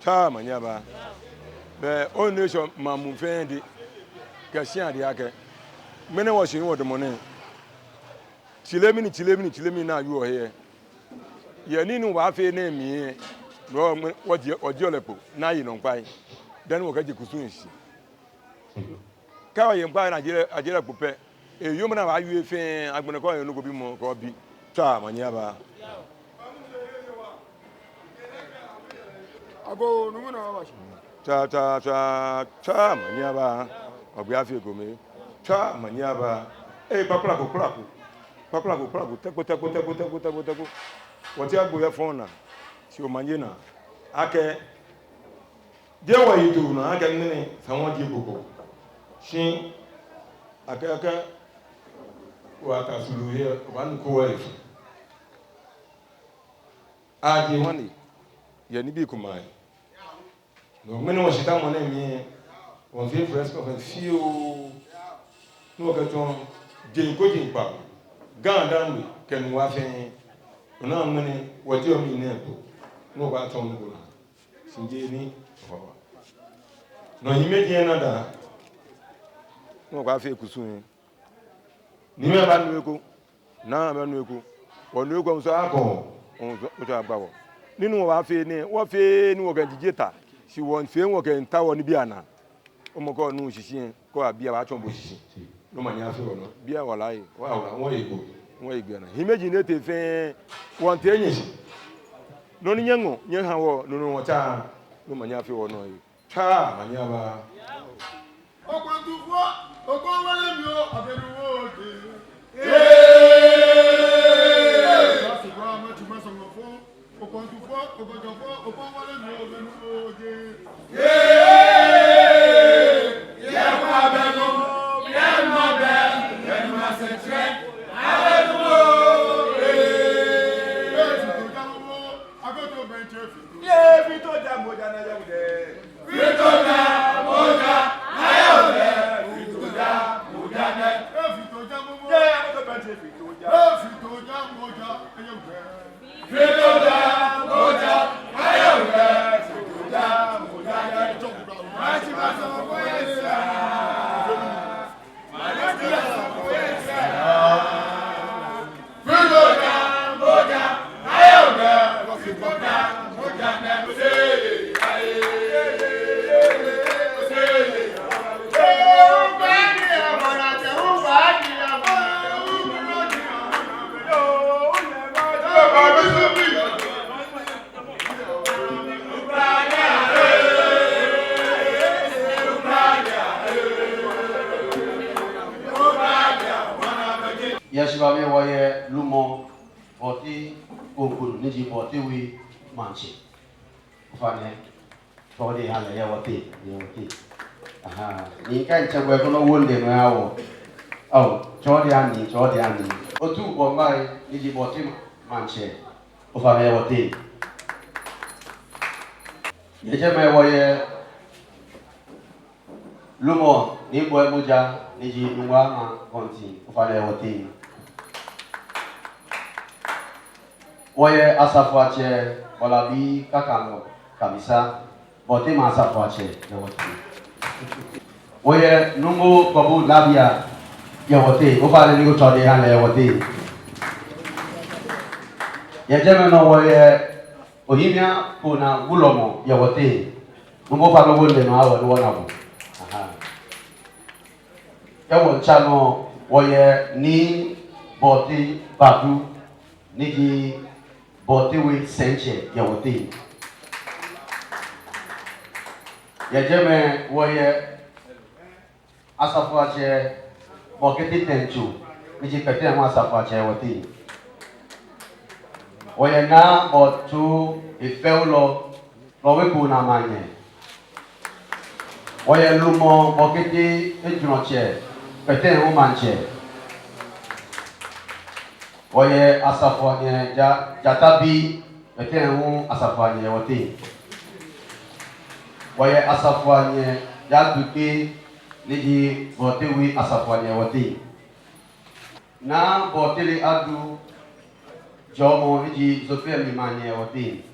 Ta manyaba be on nation mamu fendi kasian de ake mene wo shin wo de mone chilemi na you here ye ni nu wa fe na mi no wo olepo na yi no npai den wo ka je kusun shi ka ye npai na ajere pope e yom na wa yu fe agbone ko ye no go bi mo ko bi ta manyaba ago no na wa cha manyaba ogya fi gome cha manyaba papla ko teko woti agbo ya phone na si o manye na ake de wa yitu na ake nene sanwa di boko shin ake wa ta sulu here wan ko wa a di wani ya ni bi kumai no mene wo shita mo na mi won fi fresh ko fi o no ka ton je ko je pa gan dan mi ken wa fe ona mene wo ti o mi ne to no ba ton ko na sinje ni o no yi me je na da no ka fe kusun ni me ba nu eko na ba nu eko wo nu eko so akọ on so agba wo nínú wa fe ni wo fe ni wo kan dijeta si won fe won kan ta won bi ana o mo ko nu sisi ko abi aba chon bo sisi no ma ni afi wono bi a wala yi wa won ego na himeji ne te fe won te yin no ni nyango nyen ha wo no won cha no ma ni afi wono yi cha ma ni aba okwantufu ogo wale mi o abenu wo de Yashibame waye lumo Bortey onkulu niji Bortey wi manchi ufane todi hala ya wati aha ni kan chagwe kono wonde no yawo aw todi ani otu bomai niji Bortey manchi ufane ya wati yejeme waye lumo ni boy muja niji ngwa ma konti ufane ya wati Oye asafuache walabi kakano kabisa Bortey ma asafuache ya wote. Oye nungu kobu labia ya wote. Ufale nigo chode hale ya wote. Ya jeme no oye ohimia kuna gulomo ya wote. Nungu falo wonde no awa no wanabu. Ya wonchano oye ni Bortey badu nigi Bortey wi senche ya wote. Ya jeme woye asafuache boketi tenchu niji pete ma asafuache ya wote. Woye na botu ifeulo lowe kuna manye. Oye lumo bokete ejunche pete umanche. Oye asafanye jatabi pete asafanye wote. Oye asafanye jaduke niji wote wi asafanye wote. Na botele adu jomo niji zope mimanye wote.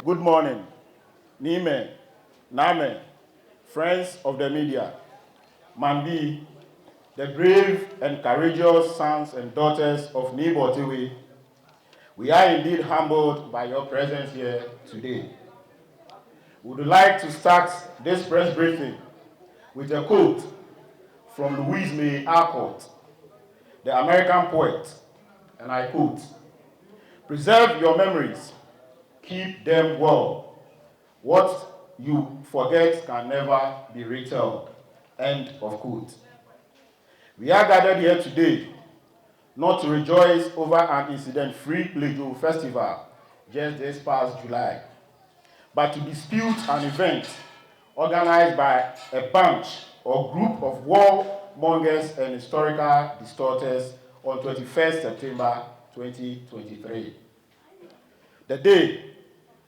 Good morning, Nime, Name, friends of the media, Mambi, the brave and courageous sons and daughters of Bortey. We are indeed humbled by your presence here today. We would like to start this press briefing with a quote from Louise May Alcott, the American poet, and I quote, "Preserve your memories, keep them well. What you forget can never be retold." End of quote. We are gathered here today not to rejoice over an incident-free Plejo festival just this past July, but to dispute an event organized by a bunch or group of warmongers and historical distorters on 21st September 2023. The day,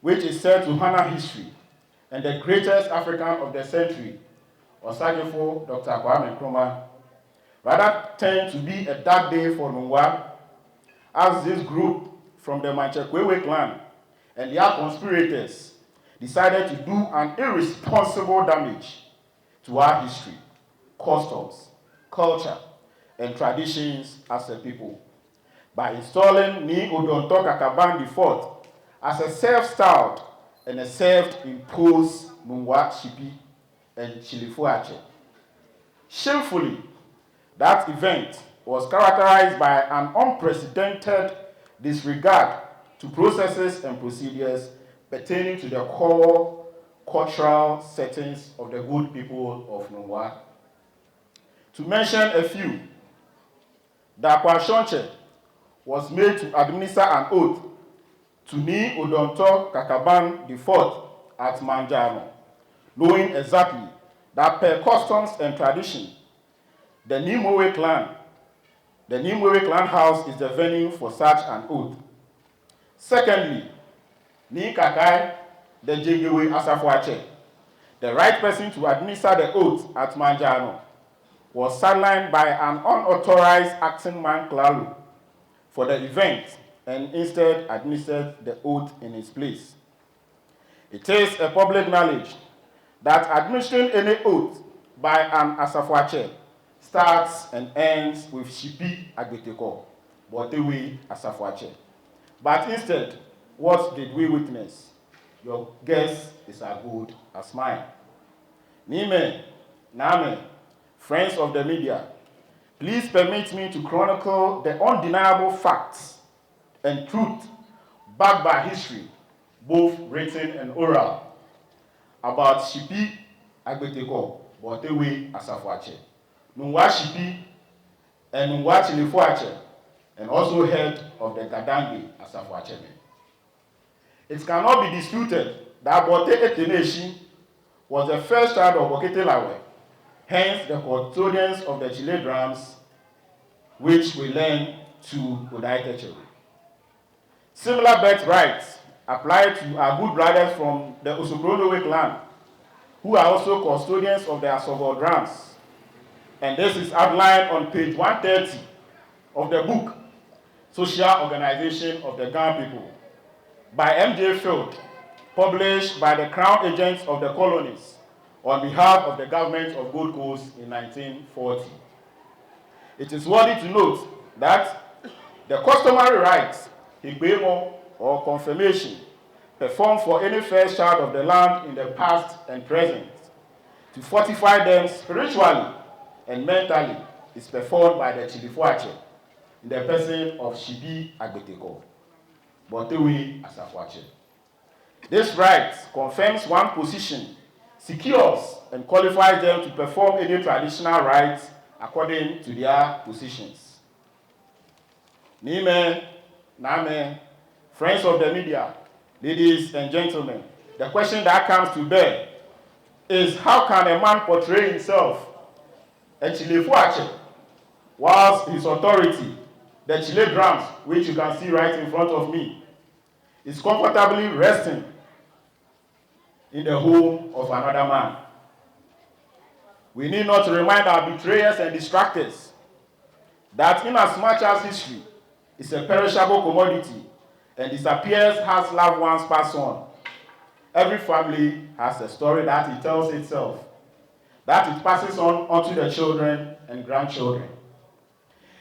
which is said to honor history and the greatest African of the century, Osagefo Dr. Kwame Nkrumah, rather turned to be a dark day for Nungwa, as this group from the Manchekwewe clan and their conspirators decided to do an irresponsible damage to our history, customs, culture, and traditions as a people by installing Ni Odonto Kakaban IV as a self-styled and a self-imposed Mungwa Shipi and Chilifuache. Shamefully, that event was characterized by an unprecedented disregard to processes and procedures pertaining to the core cultural settings of the good people of Nungwa. To mention a few, Dakwa Shonche was made to administer an oath to Ni Odonto Kakaban IV at Manjano, knowing exactly that per customs and tradition, the Nimwewe clan house is the venue for such an oath. Secondly, Ni Kakai, the Jegewe Asafwache, the right person to administer the oath at Manjano, was sidelined by an unauthorized acting man Klalu for the event and instead administered the oath in his place. It is a public knowledge that administering any oath by an Asafwache starts and ends with Shipi Agbeteko, Bortey Asafwache. But instead, what did we witness? Your guess is as good as mine. Nime, Name, friends of the media, please permit me to chronicle the undeniable facts and truth backed by history, both written and oral, about Shipi Agbeteko, Bortey Asafwache, Nungwa Shipi, and Nungwa Chilifuache, and also head of the Gadange Asafwache. It cannot be disputed that Bortey Eteneshi was the first child of Oketelawe, hence the custodians of the Chile drums, which we learn to Odaitechewe. Similar birthrights apply to our good brothers from the Osogbonowe clan, who are also custodians of the Asogo drums. And this is outlined on page 130 of the book, Social Organization of the Gan People, by M.J. Field, published by the Crown Agents of the Colonies on behalf of the government of Gold Coast in 1940. It is worthy to note that the customary rites, Hibemo or confirmation, performed for any first child of the land in the past and present, to fortify them spiritually and mentally, is performed by the Chilifuache. in the person of Shipi Agbeteko, Bortey Asafwache. This right confirms one position, secures and qualifies them to perform any traditional rites according to their positions. Nime, Name, friends of the media, ladies and gentlemen, the question that comes to bear is how can a man portray himself a Chilefuache whilst his authority, the Chile drums, which you can see right in front of me, is comfortably resting in the home of another man. We need not to remind our betrayers and distractors that inasmuch as history is a perishable commodity and disappears as loved ones pass on, every family has a story that it tells itself, that it passes on onto the children and grandchildren.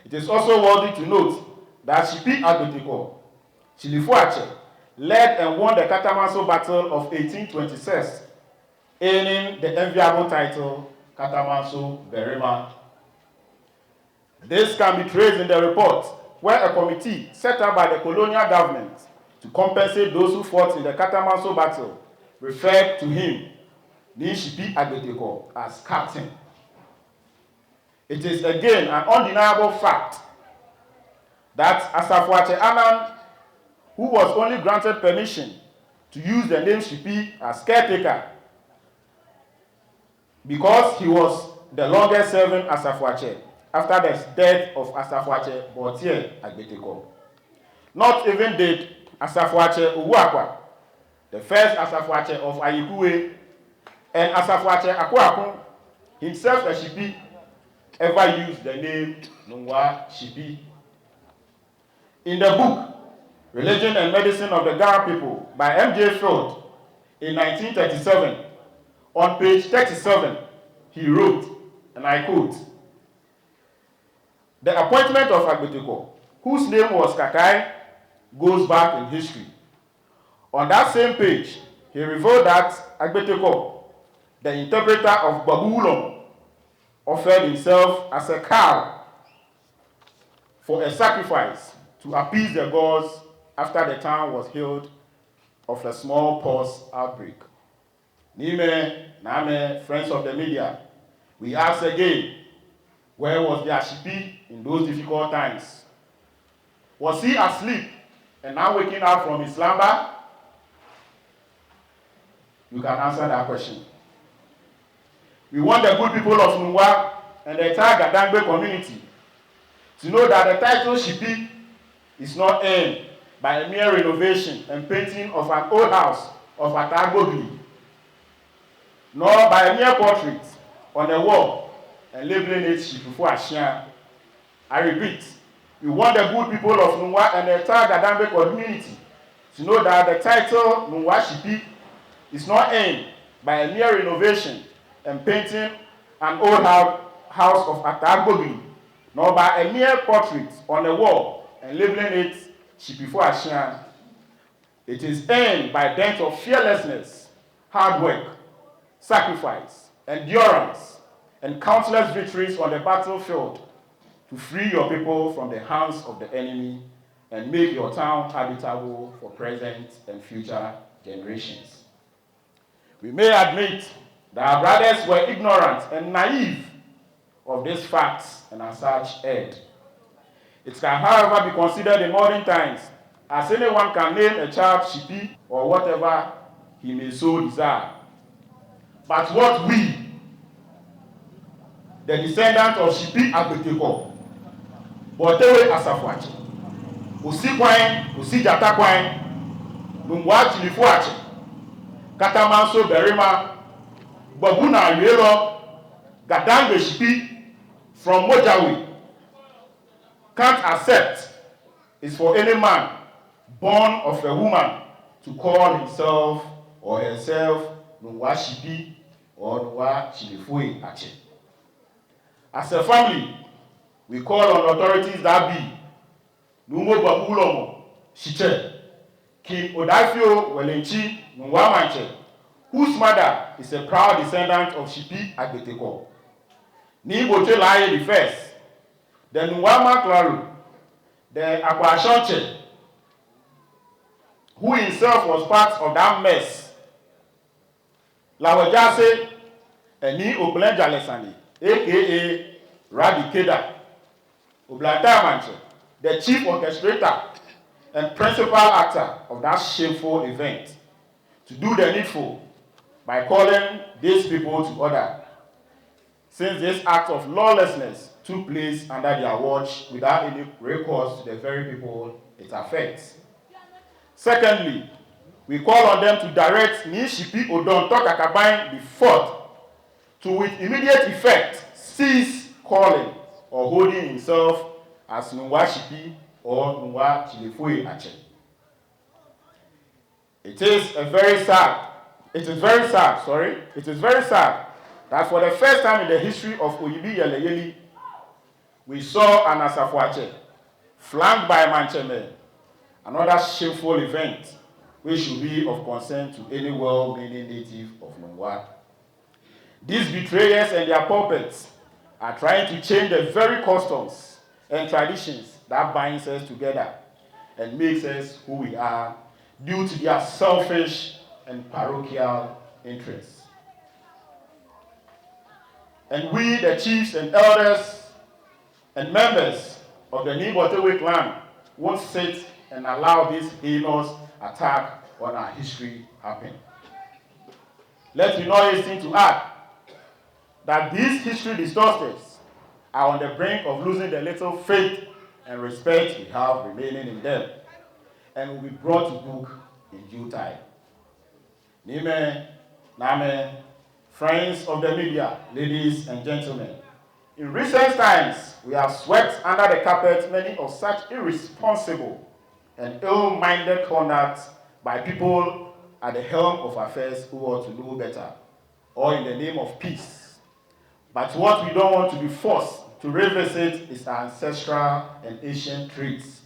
It is also worthy to note that Shipi Agbeteko, Chilefuache, led and won the Katamanso Battle of 1826, earning the enviable title Katamanso Berima. This can be traced in the report, where a committee set up by the colonial government to compensate those who fought in the Katamanso battle referred to him, Shipi Agbeteko, as captain. It is again an undeniable fact that Asafwache Anan, who was only granted permission to use the name Shipi as caretaker because he was the longest serving Asafwache after the death of Asafwache Bortey Agbeteko. Not even did Asafwache Uwakwa, the first Asafwache of Ayikue, and Asafwache Akwaku, himself a Shipi, ever used the name Nungwa Shipi. In the book, Religion and Medicine of the Ghana People by M.J. Field in 1937, on page 37, he wrote, and I quote, "The appointment of Agbeteko, whose name was Kakai, goes back in history. On that same page, he revealed that Agbeteko, the interpreter of Babulon, offered himself as a cow for a sacrifice to appease the gods after the town was healed of a smallpox outbreak." Nime, Name, friends of the media, we ask again, where was the Shipi in those difficult times? Was he asleep and now waking up from his slumber? You can answer that question. We want the good people of Nungwa and the entire Gadangbe community to know that the title Shipi is not earned by a mere renovation and painting of an old house of Atagbogli, nor by a mere portrait on the wall and labeling it Shipi. I repeat, we want the good people of Nungwa and the entire Gadangbe community to know that the title Nungwa Shipi is not earned by a mere renovation and painting an old house of Atagbogli, nor by a mere portrait on the wall and labeling it Shipi. It is earned by dint of fearlessness, hard work, sacrifice, endurance, and countless victories on the battlefield to free your people from the hands of the enemy and make your town habitable for present and future generations. We may admit that our brothers were ignorant and naive of these facts and as such erred. It can, however, be considered in modern times as anyone can name a child Shipi or whatever he may so desire. But what we, the descendants of Shipi Agbeteko, Bortey Asafwache, Osikwain, Osijatakwain, Nungwa Chilefuache, Katamanso Berima, Babuna Yelo, Gadangbe Shipi from Mojawe, can't accept is for any man born of a woman to call himself or herself Nungwa Shipi or Nungwa Chilefuache. As a family, we call on authorities that be Numo Babulomo Shiche, King Odafio Welenchi Nungwamanche, whose mother is a proud descendant of Shipi Agbeteko. Ni Boche Laye the first, the Nungwama Klaru, the Akwashonche, who himself was part of that mess. Lawajase Eni Oblenja Lesani, aka Rabbi Keda, Oblata Manche, the chief orchestrator and principal actor of that shameful event, to do the needful by calling these people to order, since this act of lawlessness took place under their watch without any recourse to the very people it affects. Secondly, we call on them to direct Shipi Odon Tokakabain the fourth to with immediate effect cease calling or holding himself as Nwa Shipi or Nwa Chilefue Ache. It is very sad that for the first time in the history of Oyibi Yeleyeli, we saw an Asafuache flanked by Mancheme, another shameful event which should be of concern to any well-meaning native of Nungwa. These betrayers and their puppets are trying to change the very customs and traditions that binds us together and makes us who we are due to their selfish and parochial interests. And we, the chiefs and elders and members of the Nibotewe clan, won't sit and allow this heinous attack on our history happen. Let me not hasten to add that these history distorters are on the brink of losing the little faith and respect we have remaining in them, and will be brought to book in due time. Nime, Name, friends of the media, ladies and gentlemen, in recent times, we have swept under the carpet many of such irresponsible and ill-minded conduct by people at the helm of affairs who ought to know better, or in the name of peace. But what we don't want to be forced to revisit is our ancestral and ancient traits,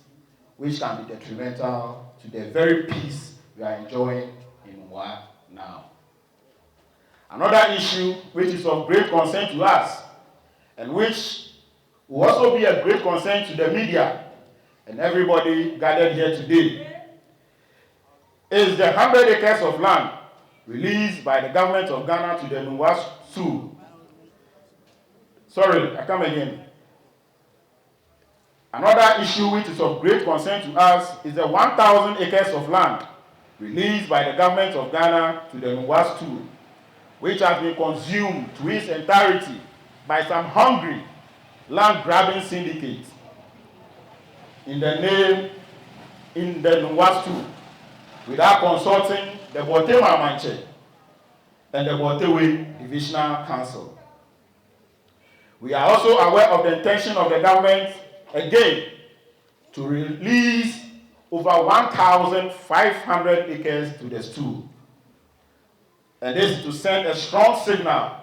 which can be detrimental to the very peace we are enjoying in Nwa now. Another issue which is of great concern to us, and which will also be a great concern to the media and everybody gathered here today, is the 100 acres of land released by the government of Ghana to the Nungwa Sioux. Sorry, I come again. Another issue which is of great concern to us is the 1,000 acres of land released by the government of Ghana to the Nungwa Sioux, which has been consumed to its entirety by some hungry land-grabbing syndicates in the Nungwa Sioux, without consulting the Bortey Manche and the Bortey Divisional Council. We are also aware of the intention of the government, again, to release over 1,500 acres to the Sioux. And this is to send a strong signal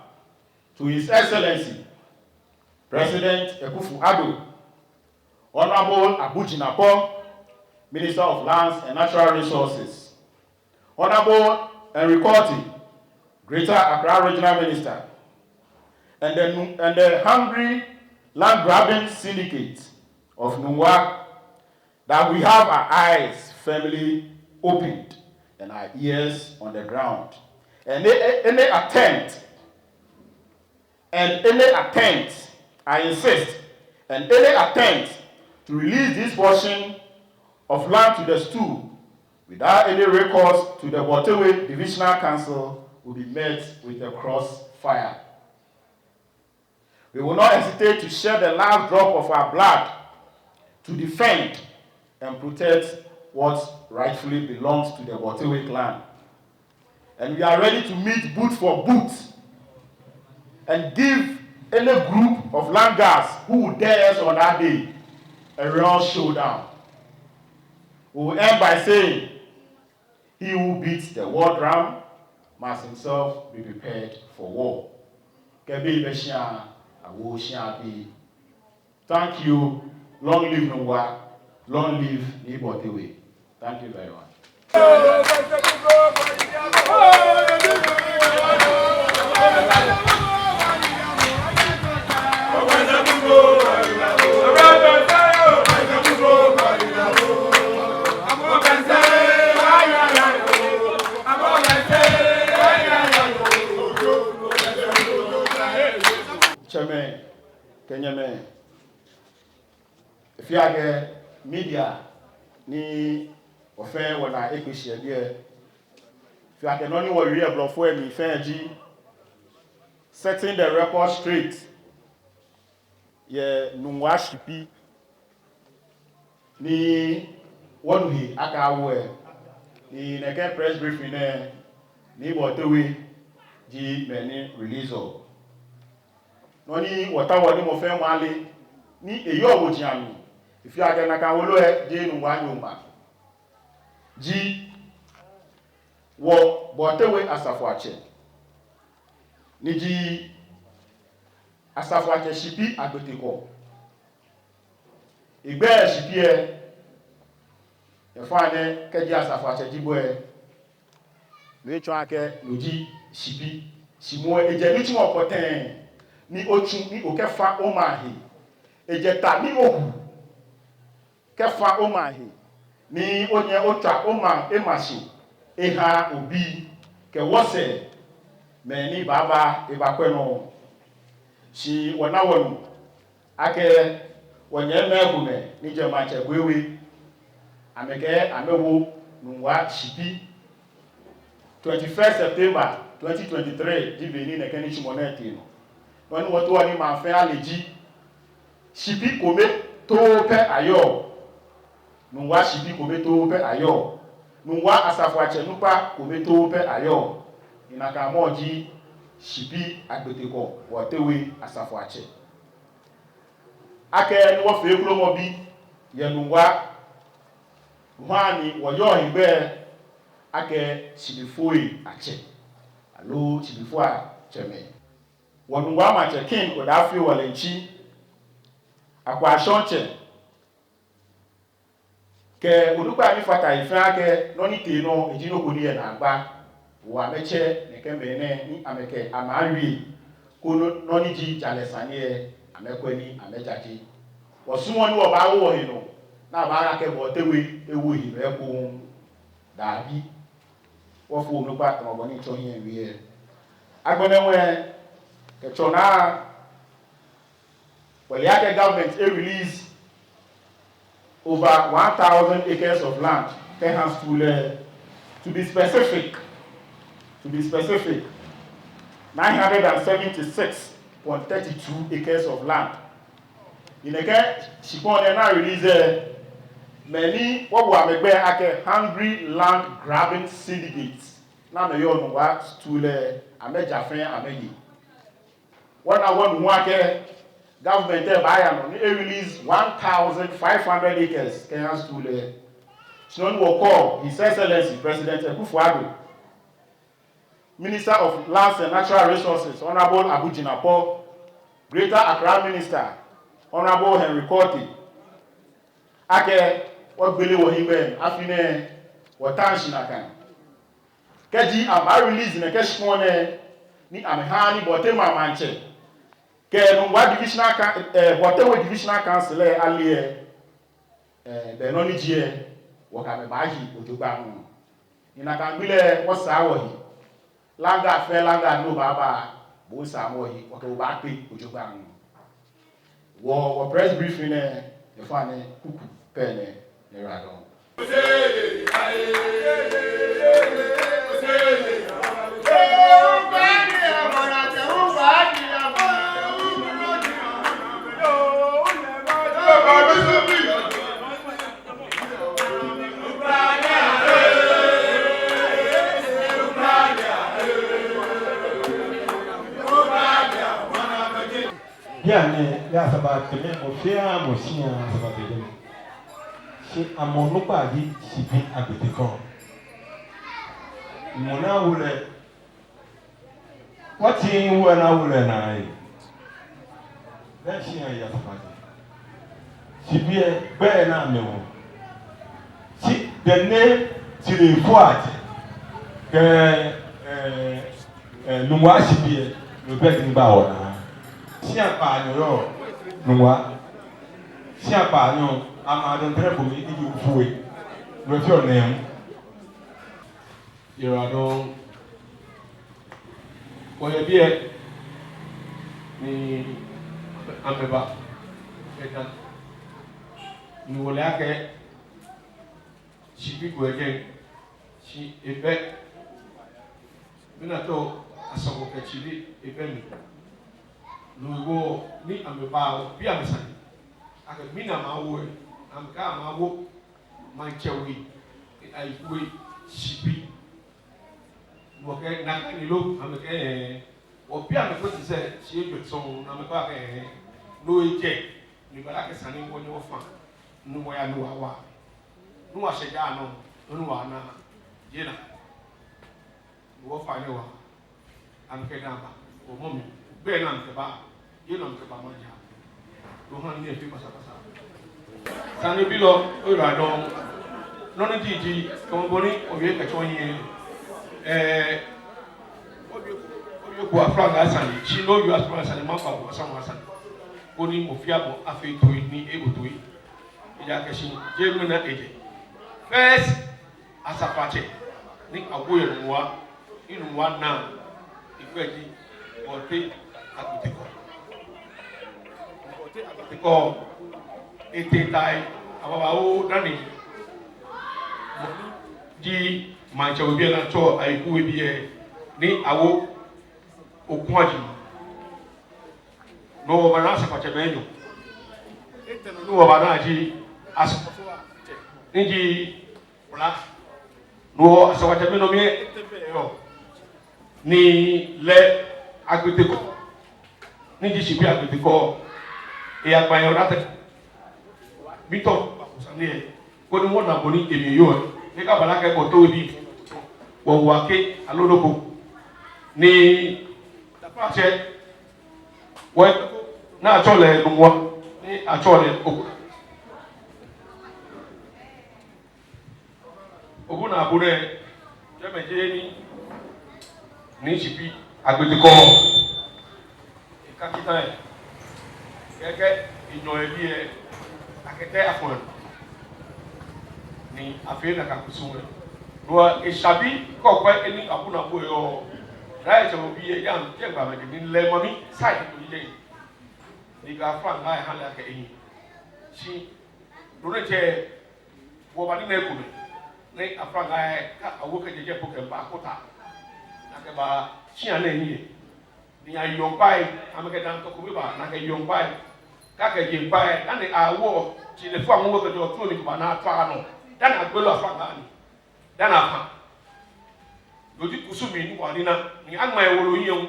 to His Excellency, President Akufo-Addo, Honorable Abu-Jinapor, Minister of Lands and Natural Resources, Honorable Henry Korti, Greater Accra Regional Minister, and the hungry land-grabbing syndicate of Nungwa, that we have our eyes firmly opened and our ears on the ground. And any attempt, I insist, and any attempt to release this portion of land to the Sioux without any recourse to the Bortey Divisional Council will be met with a crossfire. We will not hesitate to shed the last drop of our blood to defend and protect what rightfully belongs to the Bortey clan. And we are ready to meet boot for boot and give any group of landguards who will dare us on that day a real showdown. We will end by saying, he who beats the war drum must himself be prepared for war. Thank you. Long live Nungwa. Long live Bortey. Thank you very much. if you are media ni ofe wona ekwehia de if you are the only one real bluff for me fairgy setting the record straight ye numwa Shipi ni wonhi aka wo ni neke press briefing ni Bortey ji many release o no ni woni mo fe mwale ni eyi obojiami if you are na kan wolo je numwa nyoma ji wo Bortey asafuache ni ji asafuache Shipi agbeteko igbe Shipi e fane keji asafuache jibo me twa ake loji Shipi simo eje ni ti won poten ni otu ni okefa o mahi eje ta ni ohu kefa o mahi ni onye otwa o ma emashi eha obi ke wose me ni baba ebakweno shi wona wonu ake wonye megume ni je ma che gwewe ameke amewo nwa Shipi 21st September 2023 di beni ne keni chimonete no wonu woto ani ma fe aleji Shipi kome to pe ayo nwa Shipi kome to pe ayo nwa asafuache nupa kome to pe ayo inaka moji Shipi agbeteko Bortey asafuache ake ni wo fe kulo mo bi ye nwa hwani wo yo higbe ake chibifoi ache alo chibifo a cheme wonwa ma che king odafi walenchi akwa shonche ke olupa mi fata ife ake no ni te no ejino koni e na agba wo ameche ne kembe ne ni ameke amawi kono no ni ji jalesani e amekweni amejaji wosumo ni wo ba wo hino na ba ake Bortey ewu hi be ko dabi wo fu no pa to boni to yin wi agbonewe ke chona well yake government release over 1,000 acres of land has to be specific 976.32 acres of land in a Shipon na release many what were megbe ake hungry land grabbing syndicates na me yo no wa stule amejafen ameyi one ake government buy no release 1,500 acres Kenya stule Snon will call His Excellency President Akufo-Addo, Minister of Lands and Natural Resources Honorable Abu Jinapo, Greater Accra Minister Honorable Henry Bortey ake what bele wo himbe afine watanshi nakan keji aba release na keshmone ni amehani Bortey manche ke no wa divisional Bortey divisional council ali be no ni je wo ka me baji ojogba mu ina kan bile wo sa wo hi langa no baba bo sa mo hi wo ko ba pe ojogba mu wo press briefing e fane kuku pene Neradon. Bien, là, ça va te mettre au fier, moi aussi, ça va te donner. C'est à mon nom pas dit Shipi à côté corps. Mon a voulu. What you want to voulu na? Let's see how you have Shipi est bien na me. Si the name tu le vois que nous moi Shipi le bec ni ba ona. Si a pas yo nous si a pas non I'm don't try for me you fue. What's your name? You don't. Well, you be ni ameba. ni wole ake Shipi go again shi ebe mina to asoko ke chiri ebe mi nugo ni ameba bi amesani ake mina ma wo amka ma wo manchewi aiwe Shipi woke na ni lo ameke obi ameko ti se shi ejo so na ameko ake no eje ni bala ke sani wo ni wo fa nu mo ya nu wa nu wa se ja no nu wa na yena wo fa ni wa amke na ba o mo mi be na amke ba yena amke ba ma ja do han ni e fi pasa sani bi lo o ra do no ni jiji ko bo ni o ye ka cho yin obi ko afra ga sani chi no you afra sani ma pa ko sama sani ko ni mo fi abo afi to ni ebo to yi ja ka shi je mu na eje first asapache ni agoye nuwa inu wa na igbeji Bortey akutiko ete tai ababa o dani di mancha obi na to aiku ebi e ni awo okun aji no wa na asapache menyo ete no wa na aji asopofo nji wala no asapache meno mi ete yo ni le agbeteko ni ji Shipi agbeteko e agbayan rate bito sani e ko ni won na boni emi yo ni ka bala ke ko to di wo wa ke aloloko ni tapache wo na achole nwa ni achole ogun na abure je meje ni Shipi agbeteko ikakita e gege inyo ebi e akete afon ni afena ka kusuwe do ishabi ko kwa eni abuna bo yo dai je obi e yam je gba me ni le mami sai ko je ni ga fra ngai hala ka eni shi do ne je wo ba ni na ku ni afra ngai ka awo ka je ko ke ba ko ta na ke ba chi ana ni ni ayon pai ameke dan to ko ba na ke yon pai ka ke je pai na ni awo ti le fu awon wo ke do to ni ba na fa no dan agbelo afa ngani dan afa lodi kusumi ni wa ni na ni agma e woro yin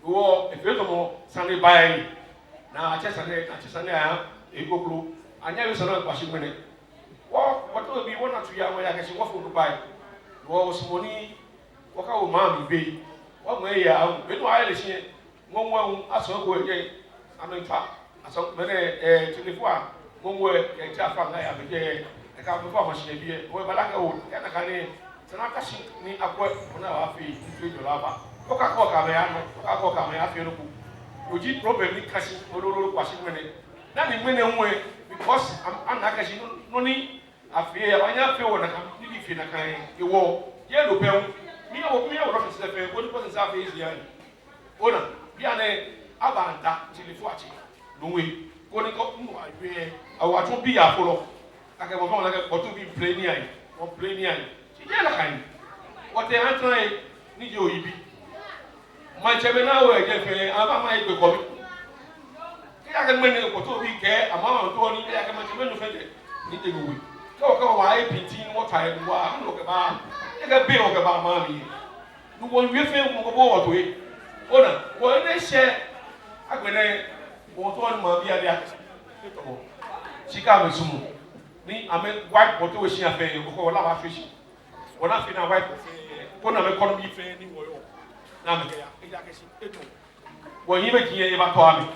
wo e fe to mo sane bai na ache sane a e koklo anya yo sane kwa shi mene wo to bi wona tu ya wo ya ke shi wo fu bai wo simoni wo ka wo ma mi be wo mo e ya be no aye le shi mo mo aso ko e amenfa aso mene telefu a mo mo e ja fa na ya be je ka mo fa machine bi e wo bala ka wo kana ka ni sana ka shi ni akwa ona wa fi tu jo laba ko ka me ya no ko ka me ya fi no ku oji problem ni kashi ololo kwa shi mene na ni mene nwe because am na ka shi no ni afie ya anya fe wo na ka ni bi fi na kan e wo ye lo pe mi ya wo ro se fe wo ni person sa fe is ya ni ona bi ane abanda telefu achi no we ko ni ko mu awe awa tun bi ya folo ake mo fon la ke otu bi play ni ai o play ni ai ti je la kan o te an try ni je oyibi ma chebe na we je fe aba ma igbe ko bi ki ake me ni ko to bi ke ama ma to ni ake ma chebe no fe je ni je go we ko wa ai pinti ni mo tai ni wa no ke ba e ke be o ke ba ma mi nu wo we fe mo ko bo wo to e ona wo ne she agbene wo to ni ma bi adia to sika me sumu ni ame white pot we shi afa e ko la wa fish wona fi na white ko na me kono bi fe ni wo yo na me ya e ja ke shi eto wo yin be jiye e ba to ami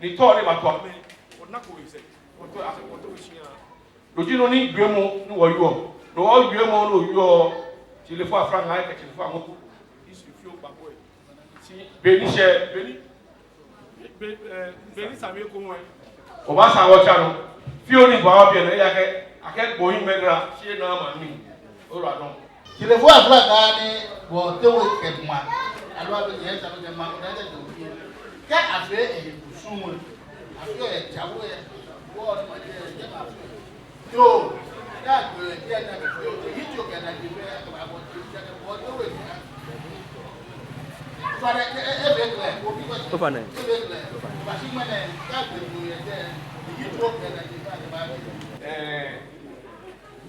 ni to ni ba to ami wona ko we se wo to afa ko to we shi ya loji no ni dwemo ni wo yo no wo dwemo no yo ti le fo afra ngai ke ti le fo amoko isu fi o gba boy ti be ni she be ni sami ko mo e o ba sa wo cha no fi oni ba wa bi na ya ke ake boyin megra sie na ma ni o ra don telefu afra ga ni wo te wo ke ma alwa be ye ta be ma ko da de bi ke afi e kusumu afi e jawo e wo ma je ma Yo, that good. Yeah, that good. You took it and you were about what do it. Open it.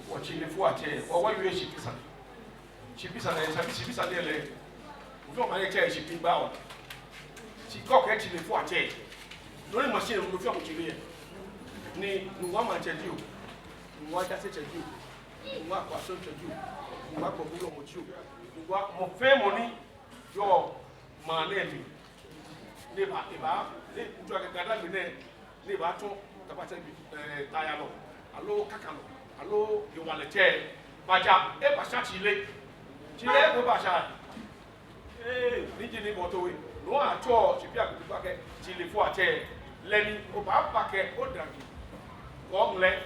Watching the Fuate, or what you wish Shipi San. Shipi San, don't my chair, Shipi Bow. She cock actually Fuate. No machine will film Chile. Nay, no one man tell you. What does it tell you? What was so to you? What will be with you? What more fair money? Your man name. Never, drag a gather with them. Never talk about dialogue. Hello, Kakano. Hello, you want a chair. Baja, Basha Chile. Chile, go Basha. Eh, Nijini Motowe. No, I told Shipi to bucket, Chile for a chair. Lenny, Oba Bucket, Odragi. Long leg,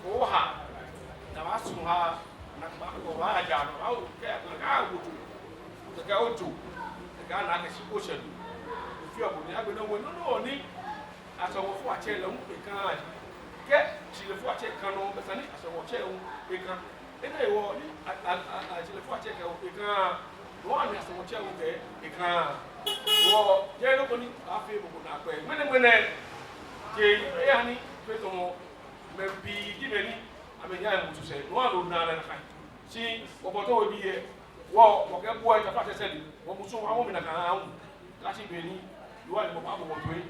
Oha. Navasuha, Nakaja, how care the girl to the guy like a ocean. If you have no one, no, as I was for a chair, we can't get Chile for a check, Cano, but I was chair, we can't. And I was Chile for a check, we can't. One has to watch out there, we can't. Well, there nobody, I feel not pay. When Jay, Annie, maybe give any. I mean, I want to say, no one would not see what will be here. Well, what boy, the father said, what was so a woman around, catching Benny, you are the Papa was doing.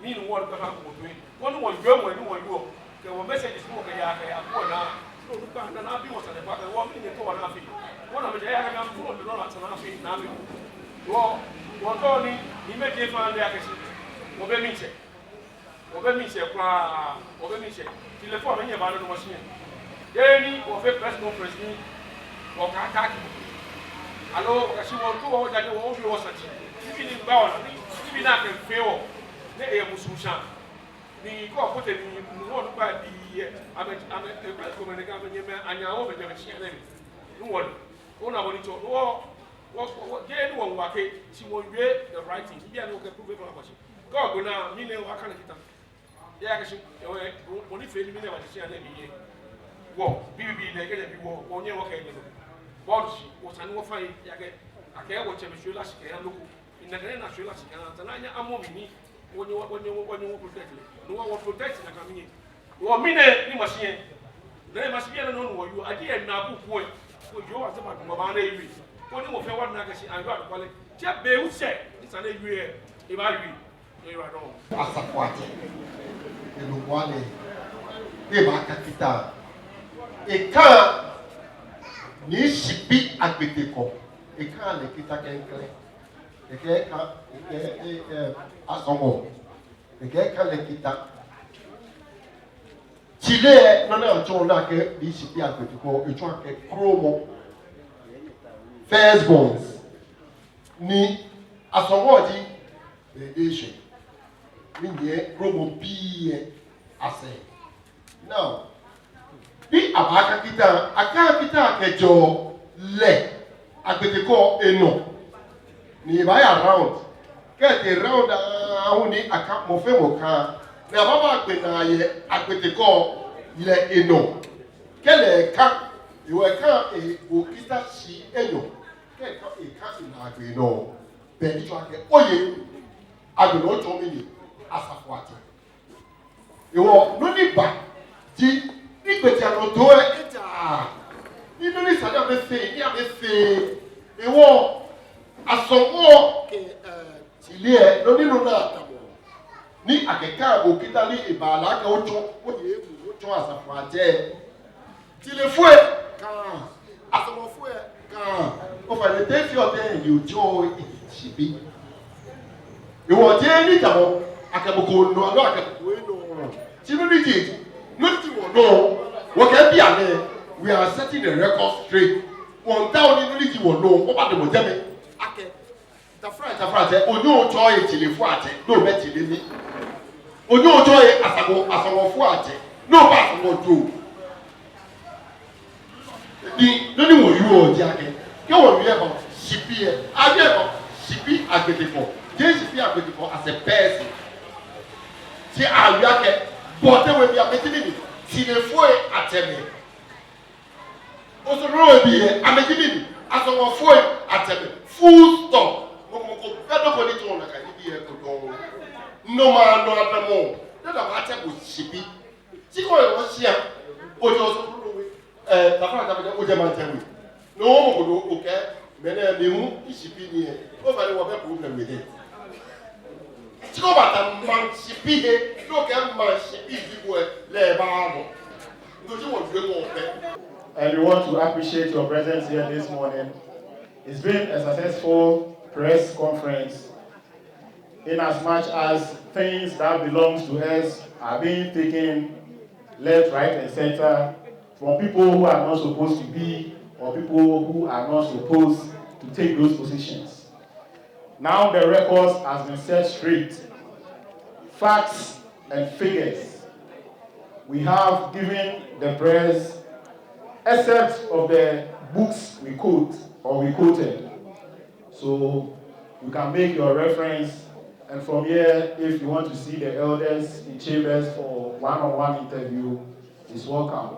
Meaning, what the Papa was doing. One was German, no one you. There were messages from a yard, and I'll be was at the back of 1 minute or nothing. One of the air and $200 and nothing. Well, what only he made a fan the action. Obemise, till the following about the machine. Any of a press conference or Kakaki. Hello, she will go that you won't be such. Even in Bower, even I can fail. They are Musushan. The corporate in one by the I'm a communication and your own machine. No one. One I want to know what Jane won't work it. She won't read the writing. He had no proof of machine. God, go now, meaning what can it? Yeah, only failing me never to see an NBA. War, BB, they get a war, or never came. Bortey was an offer. I can't watch a Mishula and look in the Grand Nashula and I am moving when you protect. No one will protect the community. You are mean machine. There must be a known what you are here now. You are the Mamma. When you offer one legacy, I got quality. Jeff Bay said, it's an area. If I read, you are wrong. As a party, the Luwane, the Macakita, a car. Ni Shipi agbeteko eka le kita kenkele eka asongo eka le kita Chile nana ojo na ke ni Shipi agbeteko ejo ake kromo firstborns ni asongo di radiation ni ye kromo bi ase now bí àbáká kíta kẹjọ lẹ agbètèkọ ẹnà ní ìbáyà round kẹtẹ round ahun ní àkàmọfẹmọká ní àbábà àgbè náà yẹ agbètèkọ lẹ ẹnà kẹlẹ ẹka ìwọ ẹka èèkó kíta sí ẹnà kẹka ẹka ìlà àgbè náà bẹ́ẹ̀ níjọ akẹ oyè àgbè náà jọ mí ní asàfù àti ìwọ lónìí bà tí. Ìgbésẹ̀ àlọ́dọ́ ẹ̀ ẹ̀jà nínú ní ìsàlẹ̀ àbẹ́fẹ́ ní àbẹ́fẹ́ ìwọ̀n àsọ̀wọ́ tìlé ẹ̀ lónìí náà tàbọ̀ ní àkẹ́kẹ́ àbò kíta ní ìbàlá kan ó tún ó yẹ èèmù ó tún àsàfù àjẹ́ tìlé fún ẹ̀ kàn àsọ̀wọ́ fún ẹ̀ kàn ó fàlẹ̀ tẹ́ fi ọ̀tẹ̀ ẹ̀yìn òjò ìṣìbí ìwọ̀n jẹ́ ní ìjàmọ̀ akẹ́bùkù nù alọ́ akẹ́bùkù ẹ̀nù tìlú níjì nothing will know. What can be a we are setting the record straight. One down in unity will know what the Mojame. Okay. The French, oh no joy till you forte, no better than me. Oh no joy as a forte, no bad will do. The nothing will you or Jacket. Go on, we have Shipi. I have Shipi as beautiful. Shipi as beautiful as a person. See, I Bortey will be a meeting. Tinefue ateme. Also no be I'm a giving as of foi ateme. Full stop. Nobody told like I be here to go. No man no other more. That about with Shipi. She was here. But also the fact that we don't no okay. Many new Shipi near. Nobody will have a problem with it. She go back and man Shipi. Look at man Shipi people lebano. No, you want to go more. And we want to appreciate your presence here this morning. It's been a successful press conference in as much as things that belongs to us are being taken left, right, and center from people who are not supposed to be or people who are not supposed to take those positions. Now the records has been set straight. Facts and figures. We have given the press except of the books we quote or we quoted. So you can make your reference, and from here, if you want to see the elders in chambers for one-on-one interview, is welcome.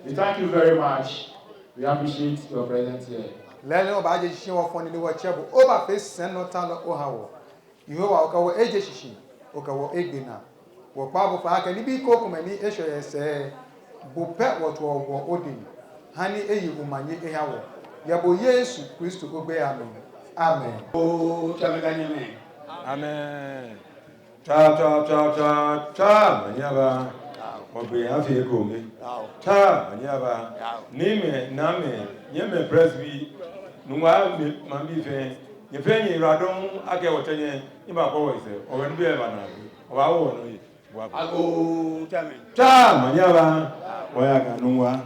We thank you very much. We appreciate your presence here. Lẹ́yìn ọba ajé ṣiṣẹ́ wọn fún ni wọ́n ṣẹ́bù ó bá fẹ́ sẹ́nu tán lọ ó hà wọ̀ ìwé wa ọkọ̀ ẹ̀jẹ̀ ṣiṣẹ́ ọkọ̀ wọ ẹgbẹ́ náà wọ̀ pa bọ̀ fà á kẹ́ níbi kókò mẹ́ ní ẹ̀ṣọ́ ẹ̀sẹ̀ bò pẹ́ wọ̀tọ̀ ọ̀wọ̀ òdì hani eyi umanye ẹ̀yà wọ̀ yàbò Yéṣu Kristo ó gbé àmì amen. Ó tẹ́lẹ̀gányẹ́ mẹ́. Amen. Cha manyaba. Obe afi ego me. Cha manyaba. Nime name nyeme presby nuwa mambi fe. Nyefenye radon ake wotenye imba kwa wese. Owe nbi eba na. Owa wo no yi. Ago tẹ́lẹ̀. Cha manyaba. Oya ka nuwa.